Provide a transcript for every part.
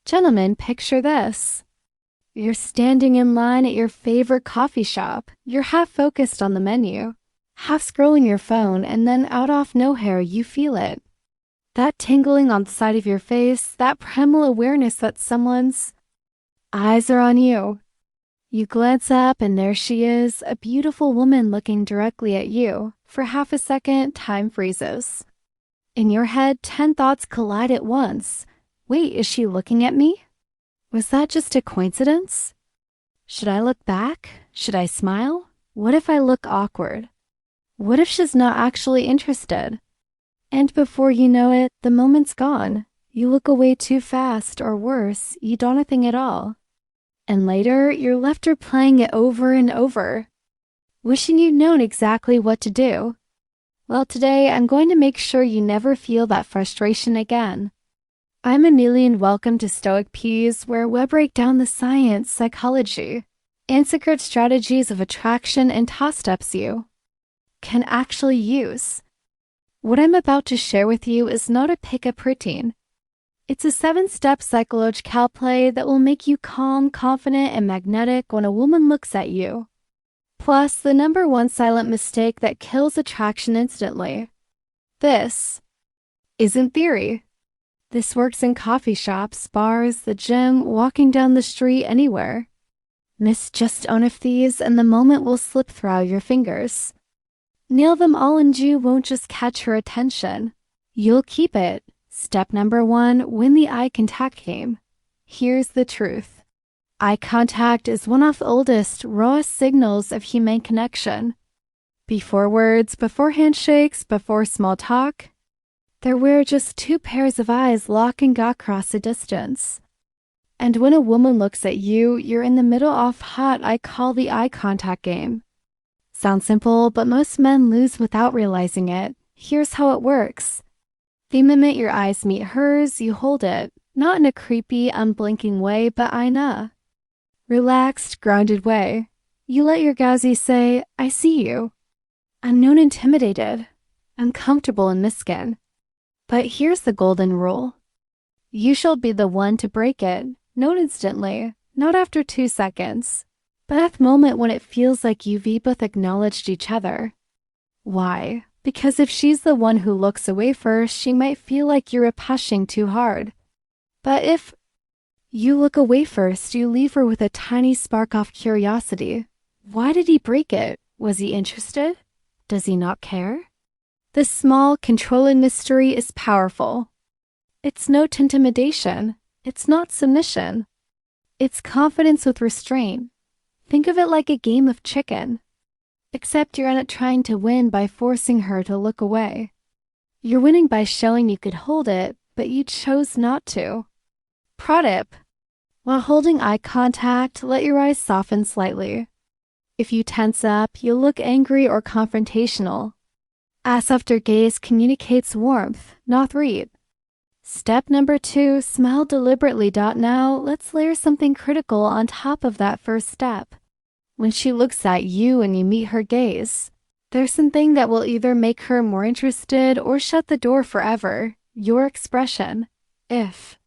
Gentlemen, picture this. You're standing in line at your favorite coffee shop. You're half focused on the menu, half scrolling your phone, and then out of nowhere, you feel it. That tingling on the side of your face, that primal awareness that someone's eyes are on you. You glance up and there she is, a beautiful woman looking directly at you. For half a second, time freezes. In your head, 10 thoughts collide at once. Wait, is she looking at me? Was that just a coincidence? Should I look back? Should I smile? What if I look awkward? What if she's not actually interested? And before you know it, the moment's gone. You look away too fast, or worse, you do nothing at all. And later, you're left replaying it over and over, wishing you'd known exactly what to do. Well, today, I'm going to make sure you never feel that frustration again. I'm Amelia and welcome to STOIC PEASE, where we'll break down the science, psychology, and secret strategies of attraction and toss-ups you can actually use. What I'm about to share with you is not a pickup routine. It's a 7-step psychological play that will make you calm, confident, and magnetic when a woman looks at you. Plus, the #1 silent mistake that kills attraction instantly. This isn't theory. This works in coffee shops, bars, the gym, walking down the street, anywhere. Miss just one of these and the moment will slip through your fingers. Nail them all and you won't just catch her attention. You'll keep it. Step #1, win the eye contact game. Here's the truth. Eye contact is one of the oldest, rawest signals of human connection. Before words, before handshakes, before small talk, there were just 2 pairs of eyes locking across a distance. And when a woman looks at you, you're in the middle of what I call the eye contact game. Sounds simple, but most men lose without realizing it. Here's how it works. The moment your eyes meet hers, you hold it, not in a creepy, unblinking way, but in a relaxed, grounded way. You let your gaze say, I see you. I'm not intimidated. I'm comfortable in this skin. But here's the golden rule. You shall be the one to break it, not instantly, not after 2 seconds, but at the moment when it feels like you've both acknowledged each other. Why? Because if she's the one who looks away first, she might feel like you're pushing too hard. But if you look away first, you leave her with a tiny spark of curiosity. Why did he break it? Was he interested? Does he not care? This small, controlling mystery is powerful. It's not intimidation. It's not submission. It's confidence with restraint. Think of it like a game of chicken. Except you're not trying to win by forcing her to look away. You're winning by showing you could hold it, but you chose not to. Pro tip. While holding eye contact, let your eyes soften slightly. If you tense up, you'll look angry or confrontational. As after gaze communicates warmth, not threat. Step #2, smile deliberately. Now, let's layer something critical on top of that first step. When she looks at you and you meet her gaze, there's something that will either make her more interested or shut the door forever. Your expression. If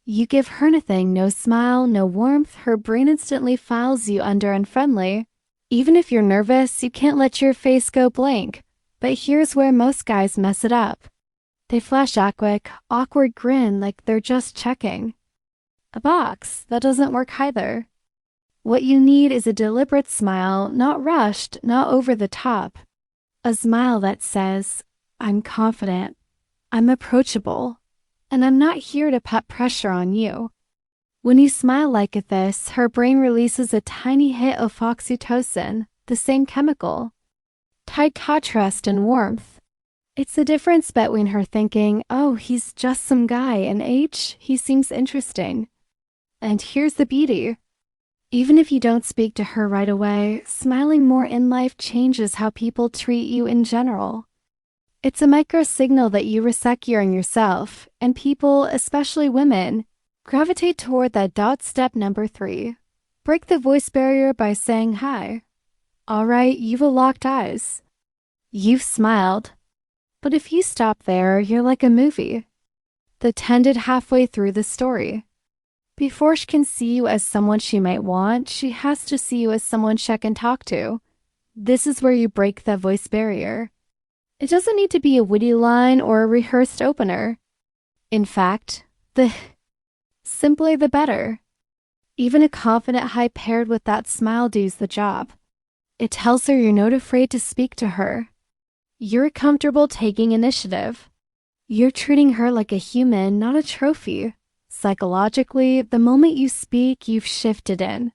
you give her nothing, no smile, no warmth, her brain instantly files you under unfriendly. Even if you're nervous, you can't let your face go blank. But here's where most guys mess it up. They flash a quick, awkward grin like they're just checking a box. That doesn't work either. What you need is a deliberate smile, not rushed, not over the top. A smile that says, I'm confident, I'm approachable, and I'm not here to put pressure on you. When you smile like this, her brain releases a tiny hit of oxytocin, the same chemical. Tight contrast and warmth. It's the difference between her thinking, oh, he's just some guy, and he seems interesting. And here's the beauty. Even if you don't speak to her right away, smiling more in life changes how people treat you in general. It's a micro signal that you resecure in yourself, and people, especially women, gravitate toward that. Step #3. Break the voice barrier by saying hi. All right, you've locked eyes. You've smiled. But if you stop there, you're like a movie. The ended halfway through the story. Before she can see you as someone she might want, she has to see you as someone she can talk to. This is where you break the voice barrier. It doesn't need to be a witty line or a rehearsed opener. In fact, the simpler the better. Even a confident high paired with that smile does the job. It tells her you're not afraid to speak to her. You're comfortable taking initiative. You're treating her like a human, not a trophy. Psychologically, the moment you speak, you've shifted in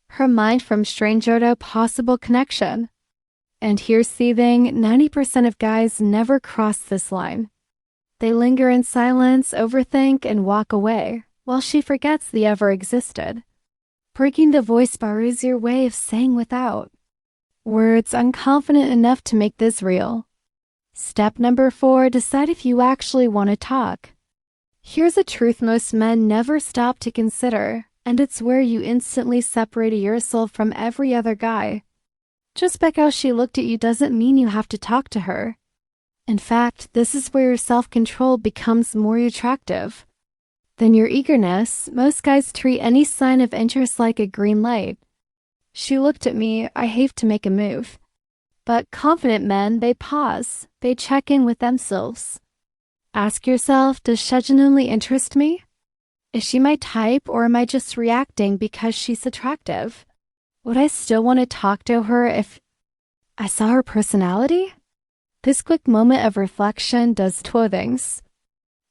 her mind from stranger to possible connection. And here's the thing, 90% of guys never cross this line. They linger in silence, overthink, and walk away, while she forgets they ever existed. Breaking the voice bar is your way of saying without words, I'm confident enough to make this real. Step number 4, decide if you actually want to talk. Here's a truth most men never stop to consider, and it's where you instantly separated yourself from every other guy. Just because she looked at you doesn't mean you have to talk to her. In fact, this is where your self-control becomes more attractive than your eagerness. Most guys treat any sign of interest like a green light. She looked at me, I have to make a move. But confident men, they pause, they check in with themselves. Ask yourself, does she genuinely interest me? Is she my type, or am I just reacting because she's attractive? Would I still want to talk to her if I saw her personality? This quick moment of reflection does two things.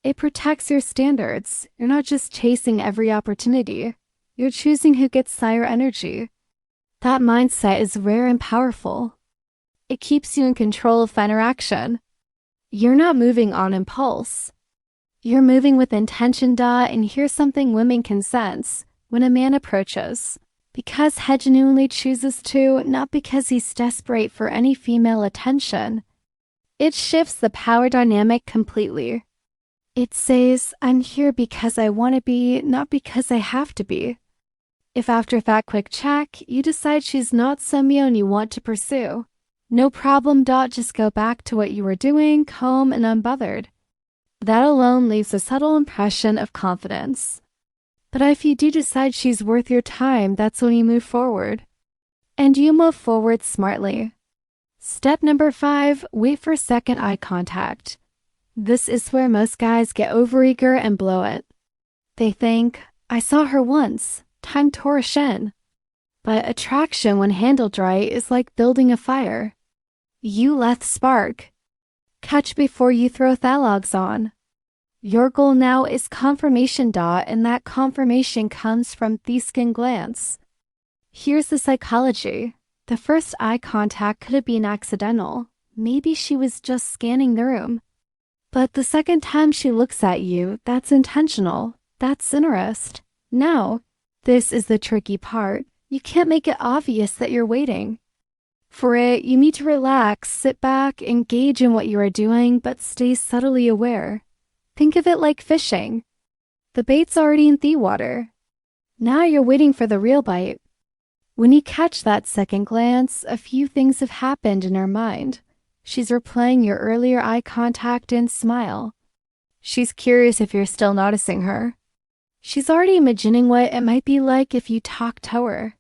It protects your standards. You're not just chasing every opportunity. You're choosing who gets higher energy. That mindset is rare and powerful. It keeps you in control of interaction. You're not moving on impulse. You're moving with intention. And here's something women can sense when a man approaches. Because he genuinely chooses to, not because he's desperate for any female attention. It shifts the power dynamic completely. It says, I'm here because I want to be, not because I have to be. If after that quick check, you decide she's not someone you want to pursue, no problem. Just go back to what you were doing, calm and unbothered. That alone leaves a subtle impression of confidence. But if you do decide she's worth your time, that's when you move forward. And you move forward smartly. Step number 5, wait for second eye contact. This is where most guys get overeager and blow it. They think, I saw her once, time to rush in. But attraction, when handled right, is like building a fire. You let the spark catch before you throw thalogs on. Your goal now is confirmation. And that confirmation comes from the skin glance. Here's the psychology. The first eye contact could have been accidental. Maybe she was just scanning the room. But the second time she looks at you, that's intentional. That's interest. Now, this is the tricky part. You can't make it obvious that you're waiting. For it, you need to relax, sit back, engage in what you are doing, but stay subtly aware. Think of it like fishing. The bait's already in the water. Now you're waiting for the real bite. When you catch that second glance, a few things have happened in her mind. She's replaying your earlier eye contact and smile. She's curious if you're still noticing her. She's already imagining what it might be like if you talk to her.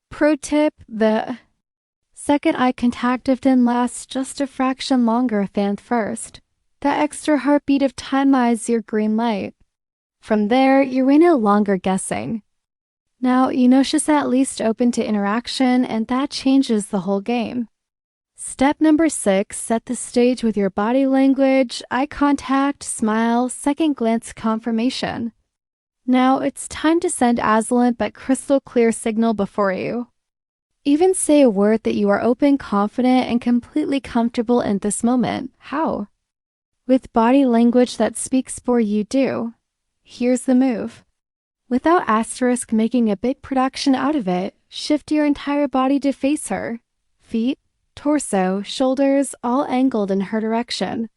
Pro tip, the second eye contact often lasts just a fraction longer than first. That extra heartbeat of time is your green light. From there, you're no longer guessing. Now, you know she's at least open to interaction, and that changes the whole game. Step number 6, set the stage with your body language, eye contact, smile, second glance confirmation. Now, it's time to send Aslan but crystal clear signal before you. Even say a word that you are open, confident, and completely comfortable in this moment. How? With body language that speaks for you. Here's the move. Without asterisk making a big production out of it, shift your entire body to face her. Feet, torso, shoulders, all angled in her direction.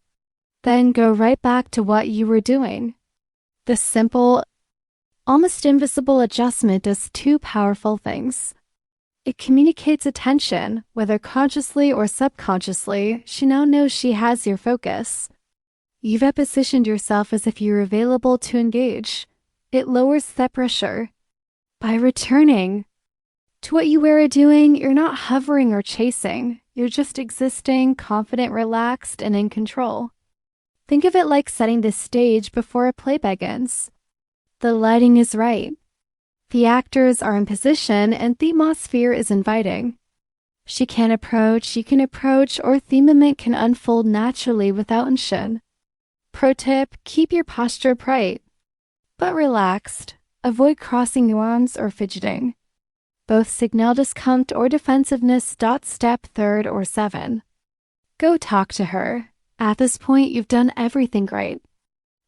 Then go right back to what you were doing. This simple, almost invisible adjustment does two powerful things. It communicates attention, whether consciously or subconsciously. She now knows she has your focus. You've positioned yourself as if you're available to engage. It lowers the pressure. By returning to what you were doing, you're not hovering or chasing. You're just existing, confident, relaxed, and in control. Think of it like setting the stage before a play begins. The lighting is right. The actors are in position and the atmosphere is inviting. She can approach, you can approach, or the moment can unfold naturally without tension. Pro tip, keep your posture upright, but relaxed. Avoid crossing your arms or fidgeting. Both signal discomfort or defensiveness. Step 3 or 7. Go talk to her. At this point, you've done everything right.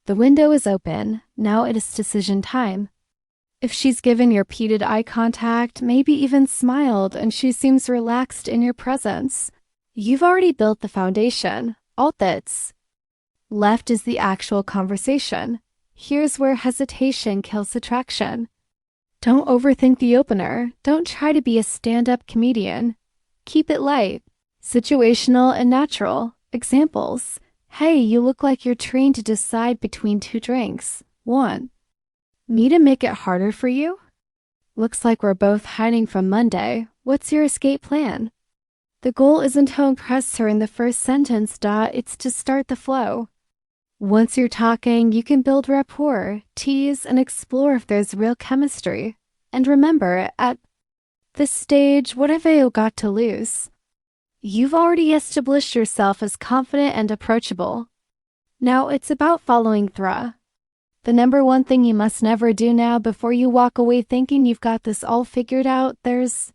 The window is open. Now it is decision time. If she's given you repeated eye contact, maybe even smiled, and she seems relaxed in your presence, you've already built the foundation. All that's left is the actual conversation. Here's where hesitation kills attraction. Don't overthink the opener. Don't try to be a stand-up comedian. Keep it light, situational, and natural. Examples. Hey, you look like you're trained to decide between 2 drinks. 1. Me to make it harder for you? Looks like we're both hiding from Monday. What's your escape plan? The goal isn't to impress her in the first sentence. It's to start the flow. Once you're talking, you can build rapport, tease, and explore if there's real chemistry. And remember, at this stage, what have you got to lose? You've already established yourself as confident and approachable. Now it's about following through. The number one thing you must never do now before you walk away thinking you've got this all figured out, there's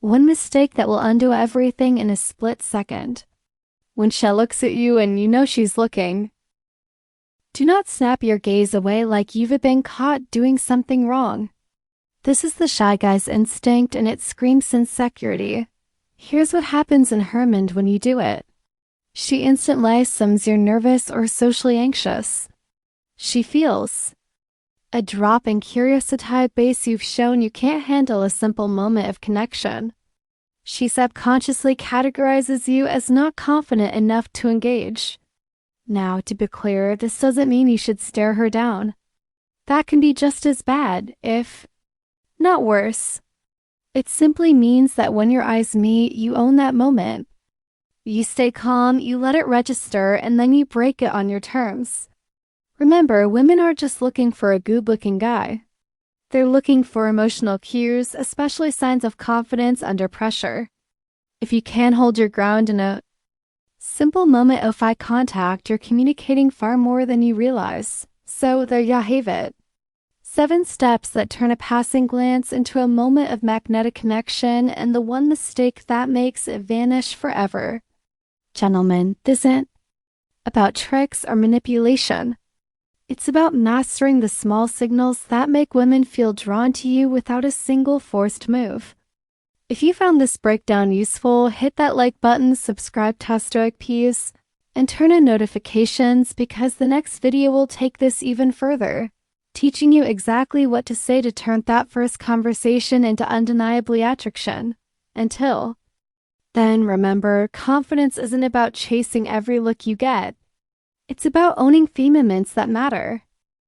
one mistake that will undo everything in a split second. When she looks at you and you know she's looking, do not snap your gaze away like you've been caught doing something wrong. This is the shy guy's instinct and it screams insecurity. Here's what happens in her mind when you do it. She instantly assumes you're nervous or socially anxious. She feels a drop in curiosity base. You've shown you can't handle a simple moment of connection. She subconsciously categorizes you as not confident enough to engage. Now, to be clear, this doesn't mean you should stare her down. That can be just as bad, if not worse. It simply means that when your eyes meet, you own that moment. You stay calm, you let it register, and then you break it on your terms. Remember, women aren't just looking for a good-looking guy. They're looking for emotional cues, especially signs of confidence under pressure. If you can hold your ground in a simple moment of eye contact, you're communicating far more than you realize. So there you have it. 7 steps that turn a passing glance into a moment of magnetic connection, and the one mistake that makes it vanish forever. Gentlemen, this isn't about tricks or manipulation. It's about mastering the small signals that make women feel drawn to you without a single forced move. If you found this breakdown useful, hit that like button, subscribe to STOIC PEASE, and turn on notifications because the next video will take this even further, teaching you exactly what to say to turn that first conversation into undeniably attraction. Until then, remember, confidence isn't about chasing every look you get. It's about owning moments that matter.